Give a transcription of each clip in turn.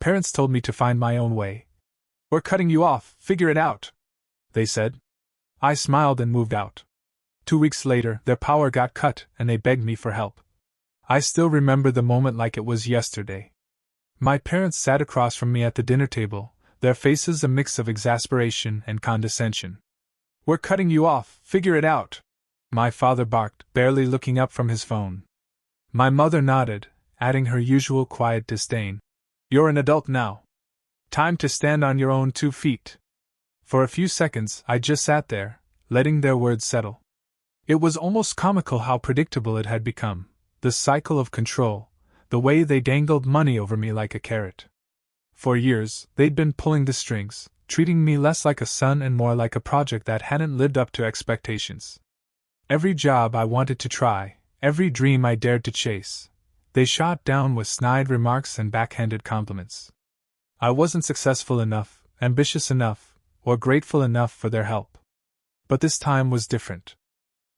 Parents told me to find my own way. "We're cutting you off, figure it out," they said. I smiled and moved out. 2 weeks later, their power got cut and they begged me for help. I still remember the moment like it was yesterday. My parents sat across from me at the dinner table, their faces a mix of exasperation and condescension. "We're cutting you off, figure it out," my father barked, barely looking up from his phone. My mother nodded, adding her usual quiet disdain. "You're an adult now. Time to stand on your own 2 feet." For a few seconds, I just sat there, letting their words settle. It was almost comical how predictable it had become, the cycle of control, the way they dangled money over me like a carrot. For years, they'd been pulling the strings, treating me less like a son and more like a project that hadn't lived up to expectations. Every job I wanted to try, every dream I dared to chase, they shot down with snide remarks and backhanded compliments. I wasn't successful enough, ambitious enough, or grateful enough for their help. But this time was different.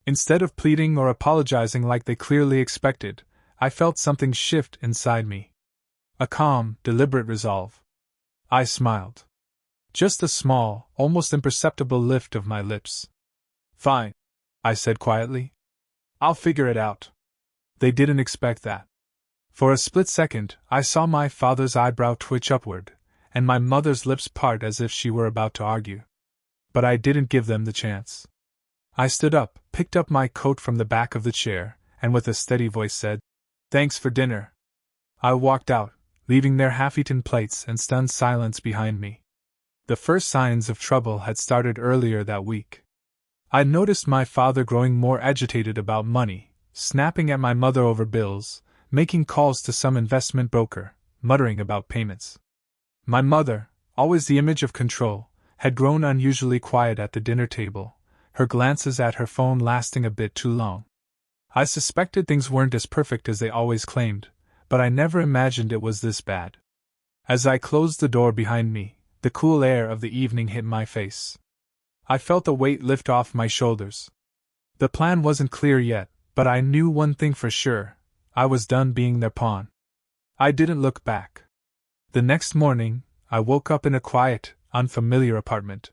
Instead of pleading or apologizing like they clearly expected, I felt something shift inside me. A calm, deliberate resolve. I smiled. Just a small, almost imperceptible lift of my lips. "Fine," I said quietly. "I'll figure it out." They didn't expect that. For a split second, I saw my father's eyebrow twitch upward, and my mother's lips part as if she were about to argue. But I didn't give them the chance. I stood up, picked up my coat from the back of the chair, and with a steady voice said, "Thanks for dinner." I walked out, leaving their half-eaten plates and stunned silence behind me. The first signs of trouble had started earlier that week. I'd noticed my father growing more agitated about money, snapping at my mother over bills, making calls to some investment broker, muttering about payments. My mother, always the image of control, had grown unusually quiet at the dinner table, her glances at her phone lasting a bit too long. I suspected things weren't as perfect as they always claimed, but I never imagined it was this bad. As I closed the door behind me, the cool air of the evening hit my face. I felt a weight lift off my shoulders. The plan wasn't clear yet, but I knew one thing for sure: I was done being their pawn. I didn't look back. The next morning, I woke up in a quiet, unfamiliar apartment.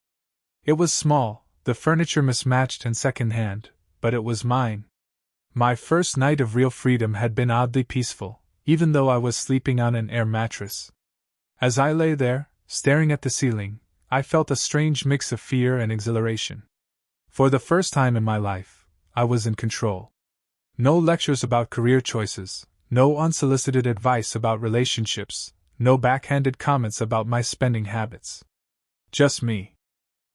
It was small, the furniture mismatched and second-hand, but it was mine. My first night of real freedom had been oddly peaceful, even though I was sleeping on an air mattress. As I lay there, staring at the ceiling, I felt a strange mix of fear and exhilaration. For the first time in my life, I was in control. No lectures about career choices, no unsolicited advice about relationships, no backhanded comments about my spending habits. Just me.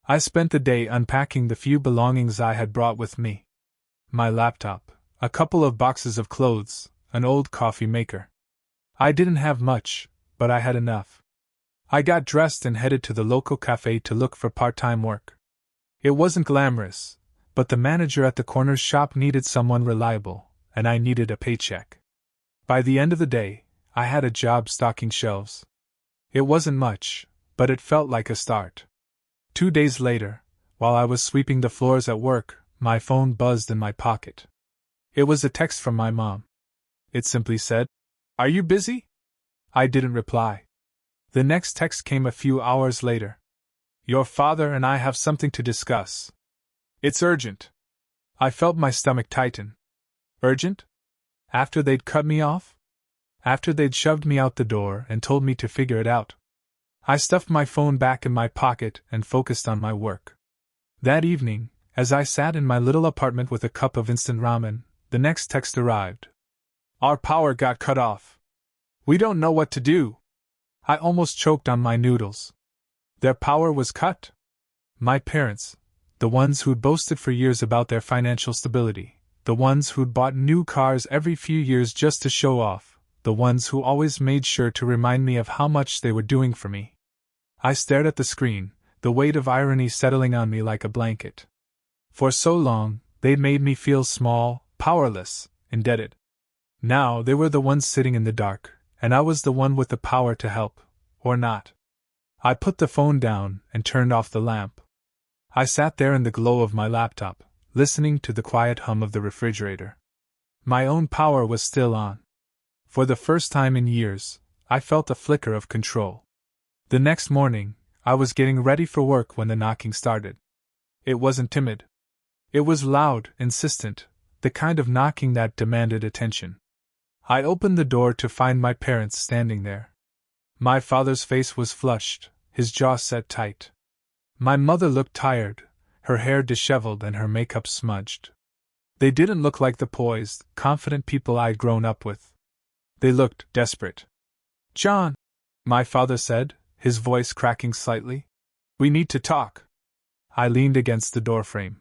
I spent the day unpacking the few belongings I had brought with me. My laptop, a couple of boxes of clothes, an old coffee maker. I didn't have much, but I had enough. I got dressed and headed to the local cafe to look for part-time work. It wasn't glamorous, but the manager at the corner shop needed someone reliable, and I needed a paycheck. By the end of the day, I had a job stocking shelves. It wasn't much, but it felt like a start. 2 days later, while I was sweeping the floors at work, my phone buzzed in my pocket. It was a text from my mom. It simply said, "Are you busy?" I didn't reply. The next text came a few hours later. "Your father and I have something to discuss. It's urgent." I felt my stomach tighten. Urgent? After they'd cut me off? After they'd shoved me out the door and told me to figure it out? I stuffed my phone back in my pocket and focused on my work. That evening, as I sat in my little apartment with a cup of instant ramen, the next text arrived. "Our power got cut off. We don't know what to do." I almost choked on my noodles. Their power was cut? My parents, the ones who'd boasted for years about their financial stability, the ones who'd bought new cars every few years just to show off, the ones who always made sure to remind me of how much they were doing for me. I stared at the screen, the weight of irony settling on me like a blanket. For so long, they'd made me feel small, powerless, indebted. Now they were the ones sitting in the dark, and I was the one with the power to help, or not. I put the phone down and turned off the lamp. I sat there in the glow of my laptop, listening to the quiet hum of the refrigerator. My own power was still on. For the first time in years, I felt a flicker of control. The next morning, I was getting ready for work when the knocking started. It wasn't timid. It was loud, insistent, the kind of knocking that demanded attention. I opened the door to find my parents standing there. My father's face was flushed, his jaw set tight. My mother looked tired, her hair disheveled and her makeup smudged. They didn't look like the poised, confident people I'd grown up with. They looked desperate. "John," my father said, his voice cracking slightly. "We need to talk." I leaned against the doorframe.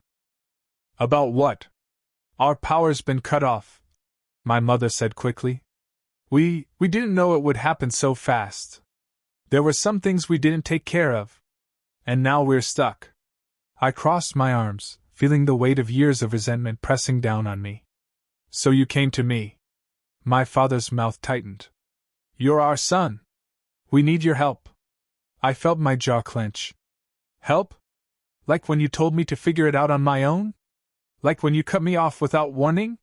"About what?" "Our power's been cut off," my mother said quickly. We didn't know it would happen so fast. There were some things we didn't take care of. And now we're stuck." I crossed my arms, feeling the weight of years of resentment pressing down on me. "So you came to me." My father's mouth tightened. "You're our son. We need your help." I felt my jaw clench. "Help? Like when you told me to figure it out on my own? Like when you cut me off without warning?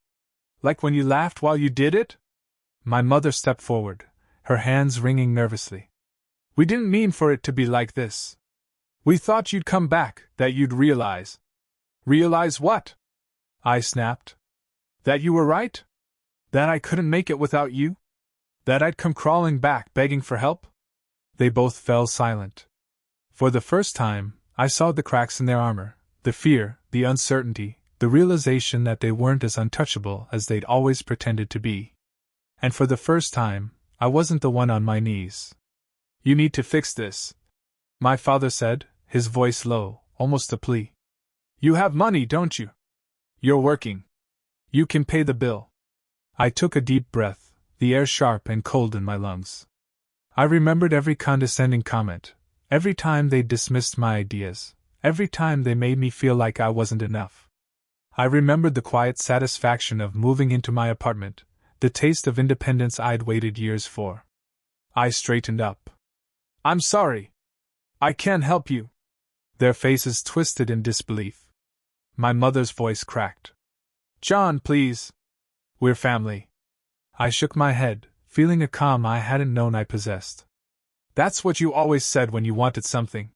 Like when you laughed while you did it?" My mother stepped forward, her hands wringing nervously. "We didn't mean for it to be like this. We thought you'd come back, that you'd realize." "Realize what?" I snapped. "That you were right? That I couldn't make it without you? That I'd come crawling back begging for help?" They both fell silent. For the first time, I saw the cracks in their armor, the fear, the uncertainty, the realization that they weren't as untouchable as they'd always pretended to be. And for the first time, I wasn't the one on my knees. "You need to fix this," my father said, his voice low, almost a plea. "You have money, don't you? You're working. You can pay the bill." I took a deep breath, the air sharp and cold in my lungs. I remembered every condescending comment, every time they dismissed my ideas, every time they made me feel like I wasn't enough. I remembered the quiet satisfaction of moving into my apartment, the taste of independence I'd waited years for. I straightened up. "I'm sorry. I can't help you." Their faces twisted in disbelief. My mother's voice cracked. "John, please. We're family." I shook my head, feeling a calm I hadn't known I possessed. "That's what you always said when you wanted something.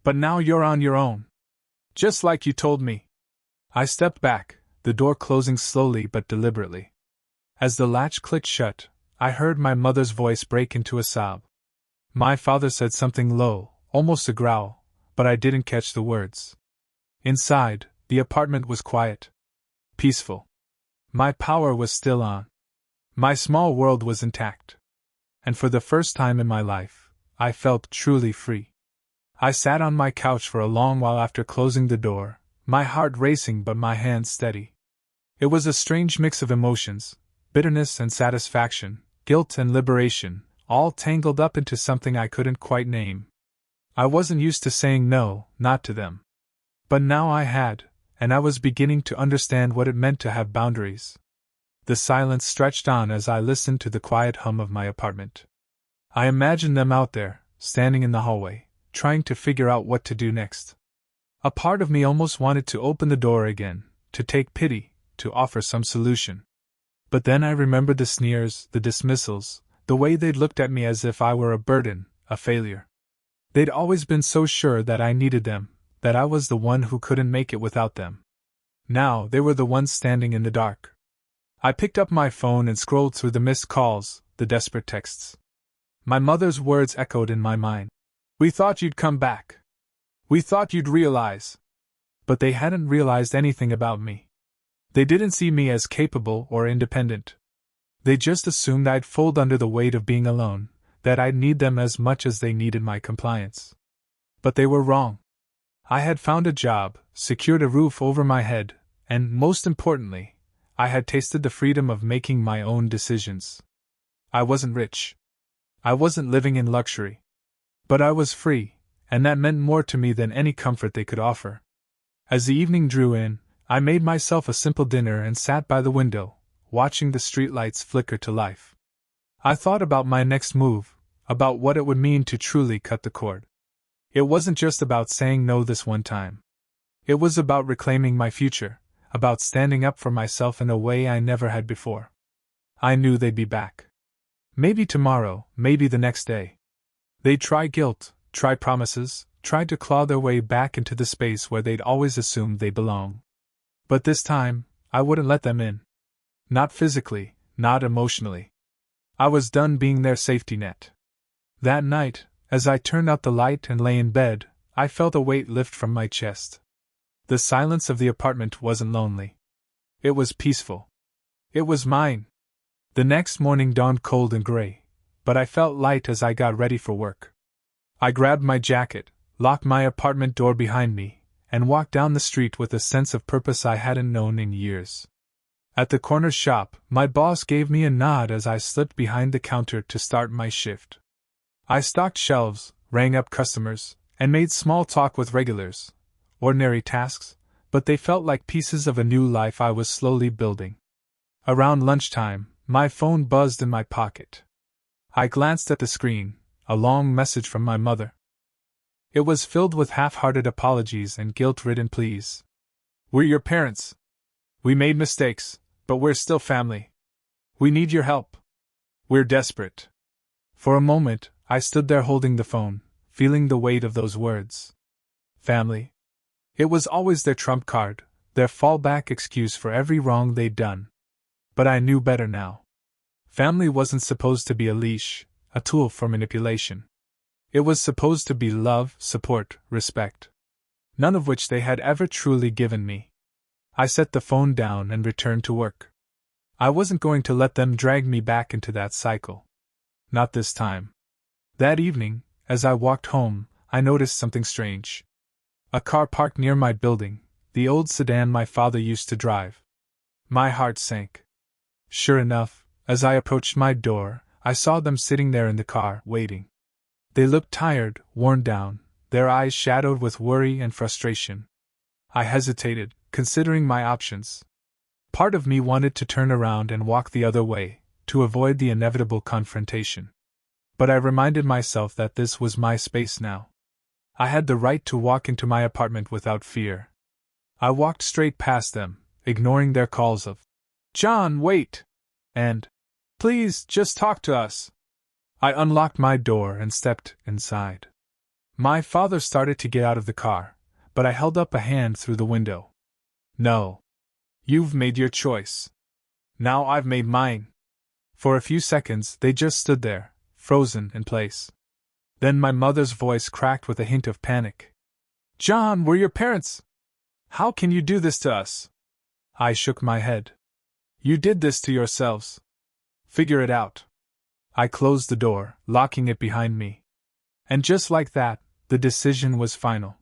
But now you're on your own. Just like you told me." I stepped back, the door closing slowly but deliberately. As the latch clicked shut, I heard my mother's voice break into a sob. My father said something low, almost a growl, but I didn't catch the words. Inside, the apartment was quiet. Peaceful. My power was still on. My small world was intact. And for the first time in my life, I felt truly free. I sat on my couch for a long while after closing the door, my heart racing but my hands steady. It was a strange mix of emotions, bitterness and satisfaction, guilt and liberation, all tangled up into something I couldn't quite name. I wasn't used to saying no, not to them. But now I had, and I was beginning to understand what it meant to have boundaries. The silence stretched on as I listened to the quiet hum of my apartment. I imagined them out there, standing in the hallway, trying to figure out what to do next. A part of me almost wanted to open the door again, to take pity, to offer some solution. But then I remembered the sneers, the dismissals, the way they'd looked at me as if I were a burden, a failure. They'd always been so sure that I needed them, that I was the one who couldn't make it without them. Now they were the ones standing in the dark. I picked up my phone and scrolled through the missed calls, the desperate texts. My mother's words echoed in my mind. "We thought you'd come back. We thought you'd realize." But they hadn't realized anything about me. They didn't see me as capable or independent. They just assumed I'd fold under the weight of being alone, that I'd need them as much as they needed my compliance. But they were wrong. I had found a job, secured a roof over my head, and, most importantly, I had tasted the freedom of making my own decisions. I wasn't rich. I wasn't living in luxury. But I was free, and that meant more to me than any comfort they could offer. As the evening drew in, I made myself a simple dinner and sat by the window, watching the streetlights flicker to life. I thought about my next move, about what it would mean to truly cut the cord. It wasn't just about saying no this one time. It was about reclaiming my future, about standing up for myself in a way I never had before. I knew they'd be back. Maybe tomorrow, maybe the next day. They'd try guilt, try promises, tried to claw their way back into the space where they'd always assumed they belong. But this time, I wouldn't let them in. Not physically, not emotionally. I was done being their safety net. That night, as I turned out the light and lay in bed, I felt a weight lift from my chest. The silence of the apartment wasn't lonely. It was peaceful. It was mine. The next morning dawned cold and gray, but I felt light as I got ready for work. I grabbed my jacket, locked my apartment door behind me, and walked down the street with a sense of purpose I hadn't known in years. At the corner shop, my boss gave me a nod as I slipped behind the counter to start my shift. I stocked shelves, rang up customers, and made small talk with regulars. Ordinary tasks, but they felt like pieces of a new life I was slowly building. Around lunchtime, my phone buzzed in my pocket. I glanced at the screen, a long message from my mother. It was filled with half-hearted apologies and guilt-ridden pleas. "We're your parents. We made mistakes, but we're still family. We need your help. We're desperate." For a moment, I stood there holding the phone, feeling the weight of those words. Family. It was always their trump card, their fallback excuse for every wrong they'd done. But I knew better now. Family wasn't supposed to be a leash, a tool for manipulation. It was supposed to be love, support, respect. None of which they had ever truly given me. I set the phone down and returned to work. I wasn't going to let them drag me back into that cycle. Not this time. That evening, as I walked home, I noticed something strange. A car parked near my building, the old sedan my father used to drive. My heart sank. Sure enough, as I approached my door, I saw them sitting there in the car, waiting. They looked tired, worn down, their eyes shadowed with worry and frustration. I hesitated, considering my options. Part of me wanted to turn around and walk the other way, to avoid the inevitable confrontation. But I reminded myself that this was my space now. I had the right to walk into my apartment without fear. I walked straight past them, ignoring their calls of, "John, wait!" and, "Please, just talk to us." I unlocked my door and stepped inside. My father started to get out of the car, but I held up a hand through the window. "No. You've made your choice. Now I've made mine." For a few seconds they just stood there, frozen in place. Then my mother's voice cracked with a hint of panic. "John, we're your parents. How can you do this to us?" I shook my head. "You did this to yourselves. Figure it out." I closed the door, locking it behind me. And just like that, the decision was final.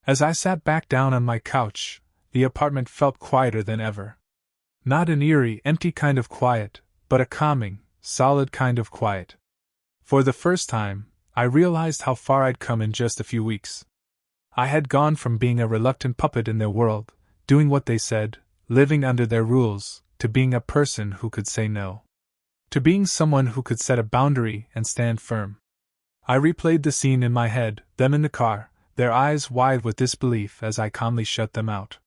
As I sat back down on my couch, the apartment felt quieter than ever. Not an eerie, empty kind of quiet, but a calming, solid kind of quiet. For the first time, I realized how far I'd come in just a few weeks. I had gone from being a reluctant puppet in their world, doing what they said, living under their rules, to being a person who could say no. To being someone who could set a boundary and stand firm. I replayed the scene in my head, them in the car, their eyes wide with disbelief as I calmly shut them out.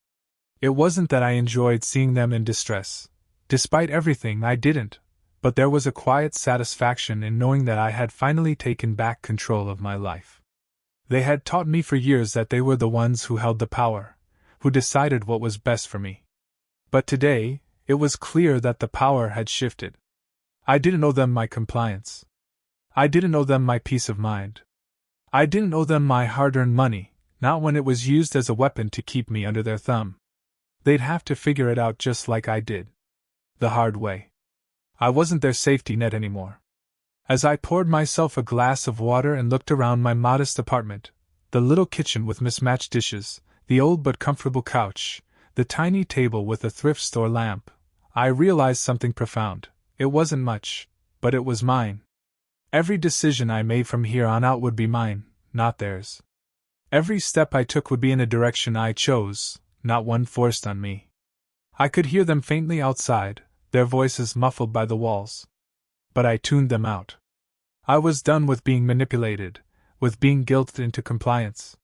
It wasn't that I enjoyed seeing them in distress. Despite everything, I didn't, but there was a quiet satisfaction in knowing that I had finally taken back control of my life. They had taught me for years that they were the ones who held the power, who decided what was best for me. But today, it was clear that the power had shifted. I didn't owe them my compliance. I didn't owe them my peace of mind. I didn't owe them my hard-earned money, not when it was used as a weapon to keep me under their thumb. They'd have to figure it out just like I did. The hard way. I wasn't their safety net anymore. As I poured myself a glass of water and looked around my modest apartment, the little kitchen with mismatched dishes, the old but comfortable couch, the tiny table with a thrift store lamp, I realized something profound. It wasn't much, but it was mine. Every decision I made from here on out would be mine, not theirs. Every step I took would be in a direction I chose, not one forced on me. I could hear them faintly outside, their voices muffled by the walls. But I tuned them out. I was done with being manipulated, with being guilted into compliance.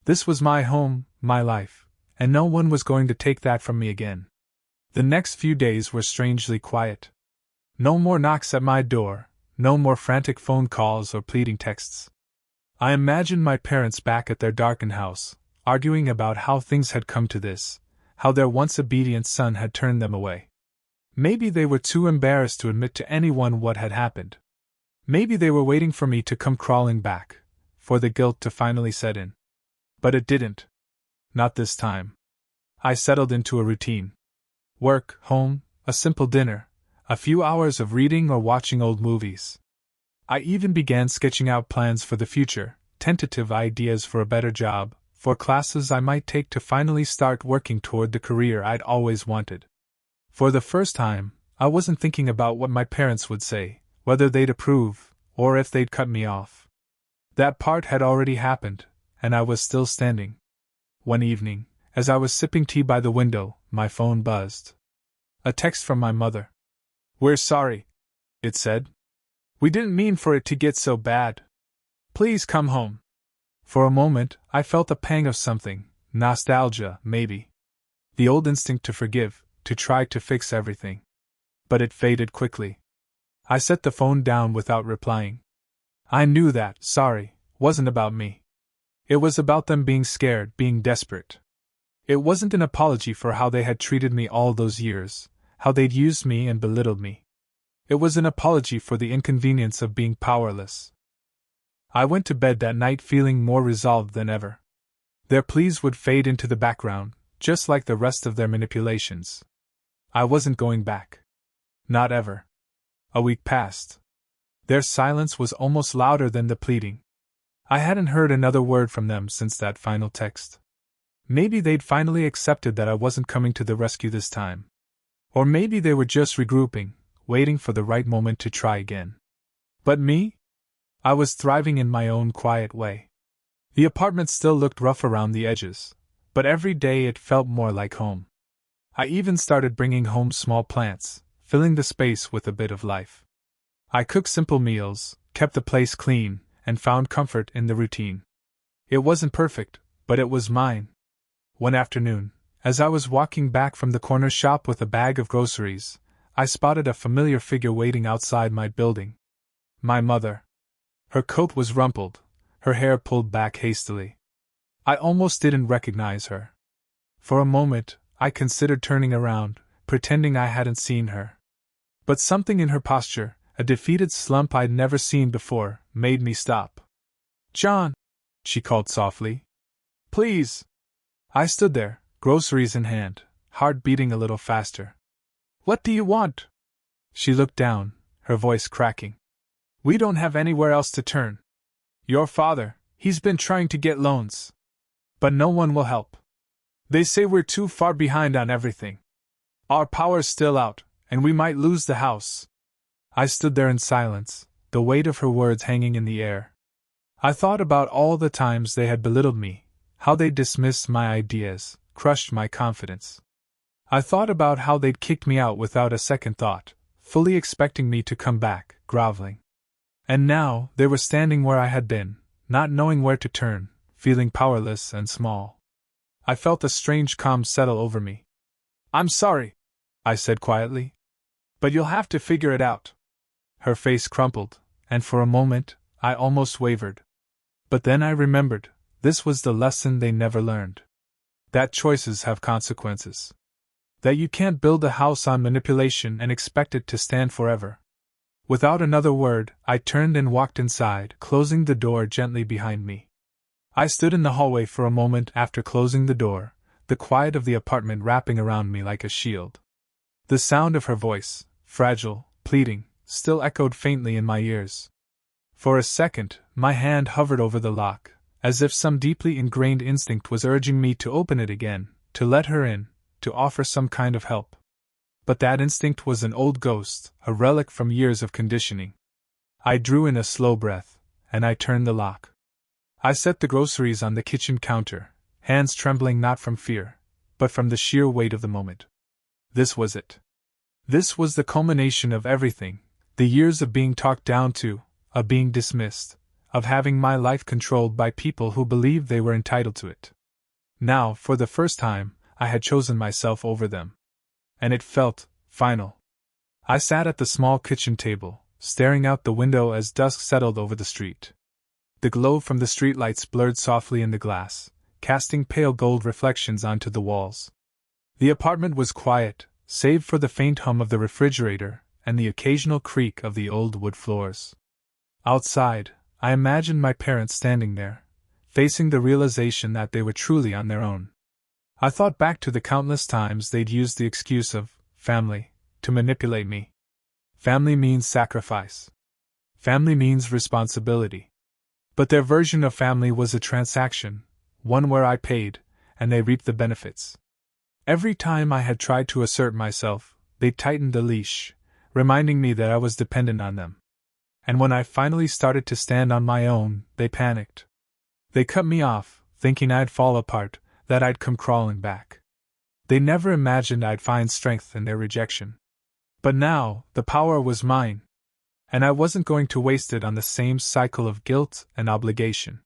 This was my home, my life, and no one was going to take that from me again. The next few days were strangely quiet. No more knocks at my door, no more frantic phone calls or pleading texts. I imagined my parents back at their darkened house, arguing about how things had come to this, how their once obedient son had turned them away. Maybe they were too embarrassed to admit to anyone what had happened. Maybe they were waiting for me to come crawling back, for the guilt to finally set in. But it didn't. Not this time. I settled into a routine. Work, home, a simple dinner, a few hours of reading or watching old movies. I even began sketching out plans for the future, tentative ideas for a better job, for classes I might take to finally start working toward the career I'd always wanted. For the first time, I wasn't thinking about what my parents would say, whether they'd approve, or if they'd cut me off. That part had already happened, and I was still standing. One evening, as I was sipping tea by the window, my phone buzzed. A text from my mother. "We're sorry," it said. "We didn't mean for it to get so bad. Please come home." For a moment, I felt a pang of something, nostalgia, maybe. The old instinct to forgive, to try to fix everything. But it faded quickly. I set the phone down without replying. I knew that sorry wasn't about me. It was about them being scared, being desperate. It wasn't an apology for how they had treated me all those years, how they'd used me and belittled me. It was an apology for the inconvenience of being powerless. I went to bed that night feeling more resolved than ever. Their pleas would fade into the background, just like the rest of their manipulations. I wasn't going back. Not ever. A week passed. Their silence was almost louder than the pleading. I hadn't heard another word from them since that final text. Maybe they'd finally accepted that I wasn't coming to the rescue this time. Or maybe they were just regrouping, waiting for the right moment to try again. But me? I was thriving in my own quiet way. The apartment still looked rough around the edges, but every day it felt more like home. I even started bringing home small plants, filling the space with a bit of life. I cooked simple meals, kept the place clean, and found comfort in the routine. It wasn't perfect, but it was mine. One afternoon, as I was walking back from the corner shop with a bag of groceries, I spotted a familiar figure waiting outside my building. My mother. Her coat was rumpled, her hair pulled back hastily. I almost didn't recognize her. For a moment, I considered turning around, pretending I hadn't seen her. But something in her posture, a defeated slump I'd never seen before, made me stop. "John," she called softly. "Please." I stood there, groceries in hand, heart beating a little faster. "What do you want?" She looked down, her voice cracking. "We don't have anywhere else to turn. Your father, he's been trying to get loans. But no one will help. They say we're too far behind on everything. Our power's still out, and we might lose the house." I stood there in silence, the weight of her words hanging in the air. I thought about all the times they had belittled me, how they'd dismissed my ideas, crushed my confidence. I thought about how they'd kicked me out without a second thought, fully expecting me to come back, groveling. And now, they were standing where I had been, not knowing where to turn, feeling powerless and small. I felt a strange calm settle over me. "I'm sorry," I said quietly. "But you'll have to figure it out." Her face crumpled, and for a moment, I almost wavered. But then I remembered, this was the lesson they never learned. That choices have consequences. That you can't build a house on manipulation and expect it to stand forever. Without another word, I turned and walked inside, closing the door gently behind me. I stood in the hallway for a moment after closing the door, the quiet of the apartment wrapping around me like a shield. The sound of her voice, fragile, pleading, still echoed faintly in my ears. For a second, my hand hovered over the lock, as if some deeply ingrained instinct was urging me to open it again, to let her in, to offer some kind of help. But that instinct was an old ghost, a relic from years of conditioning. I drew in a slow breath, and I turned the lock. I set the groceries on the kitchen counter, hands trembling not from fear, but from the sheer weight of the moment. This was it. This was the culmination of everything, the years of being talked down to, of being dismissed, of having my life controlled by people who believed they were entitled to it. Now, for the first time, I had chosen myself over them. And it felt final. I sat at the small kitchen table, staring out the window as dusk settled over the street. The glow from the streetlights blurred softly in the glass, casting pale gold reflections onto the walls. The apartment was quiet, save for the faint hum of the refrigerator and the occasional creak of the old wood floors. Outside, I imagined my parents standing there, facing the realization that they were truly on their own. I thought back to the countless times they'd used the excuse of family to manipulate me. Family means sacrifice. Family means responsibility. But their version of family was a transaction, one where I paid, and they reaped the benefits. Every time I had tried to assert myself, they tightened the leash, reminding me that I was dependent on them. And when I finally started to stand on my own, they panicked. They cut me off, thinking I'd fall apart, that I'd come crawling back. They never imagined I'd find strength in their rejection. But now, the power was mine. And I wasn't going to waste it on the same cycle of guilt and obligation.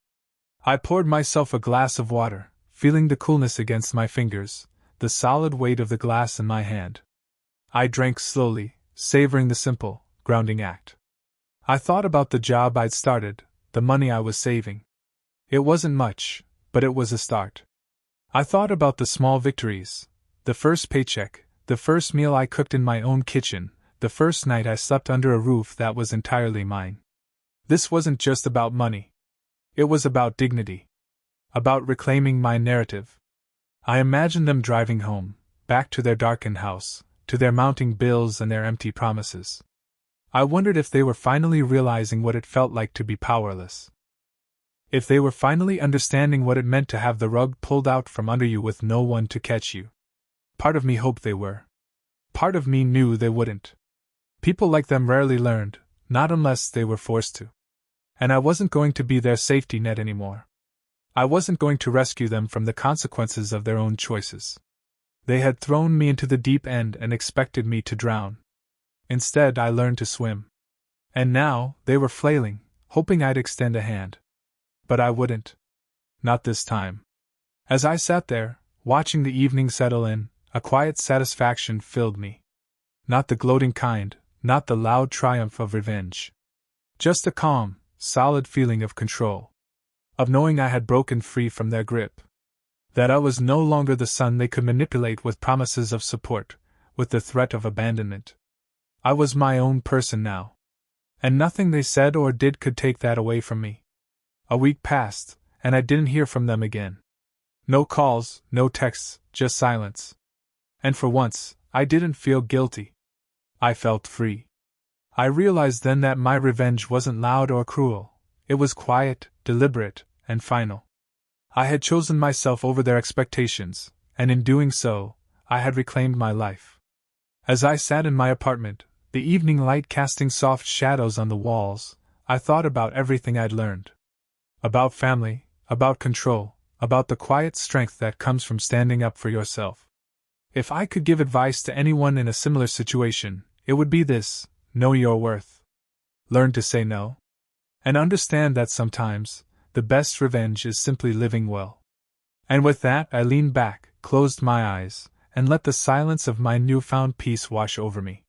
I poured myself a glass of water, feeling the coolness against my fingers, the solid weight of the glass in my hand. I drank slowly, savoring the simple, grounding act. I thought about the job I'd started, the money I was saving. It wasn't much, but it was a start. I thought about the small victories, the first paycheck, the first meal I cooked in my own kitchen, the first night I slept under a roof that was entirely mine. This wasn't just about money. It was about dignity. About reclaiming my narrative. I imagined them driving home, back to their darkened house, to their mounting bills and their empty promises. I wondered if they were finally realizing what it felt like to be powerless. If they were finally understanding what it meant to have the rug pulled out from under you with no one to catch you. Part of me hoped they were. Part of me knew they wouldn't. People like them rarely learned, not unless they were forced to. And I wasn't going to be their safety net anymore. I wasn't going to rescue them from the consequences of their own choices. They had thrown me into the deep end and expected me to drown. Instead, I learned to swim. And now, they were flailing, hoping I'd extend a hand. But I wouldn't. Not this time. As I sat there, watching the evening settle in, a quiet satisfaction filled me. Not the gloating kind, not the loud triumph of revenge. Just a calm, solid feeling of control. Of knowing I had broken free from their grip. That I was no longer the son they could manipulate with promises of support, with the threat of abandonment. I was my own person now. And nothing they said or did could take that away from me. A week passed, and I didn't hear from them again. No calls, no texts, just silence. And for once, I didn't feel guilty. I felt free. I realized then that my revenge wasn't loud or cruel. It was quiet, deliberate, and final. I had chosen myself over their expectations, and in doing so, I had reclaimed my life. As I sat in my apartment, the evening light casting soft shadows on the walls, I thought about everything I'd learned. About family, about control, about the quiet strength that comes from standing up for yourself. If I could give advice to anyone in a similar situation, it would be this: know your worth. Learn to say no. And understand that sometimes, the best revenge is simply living well. And with that, I leaned back, closed my eyes, and let the silence of my newfound peace wash over me.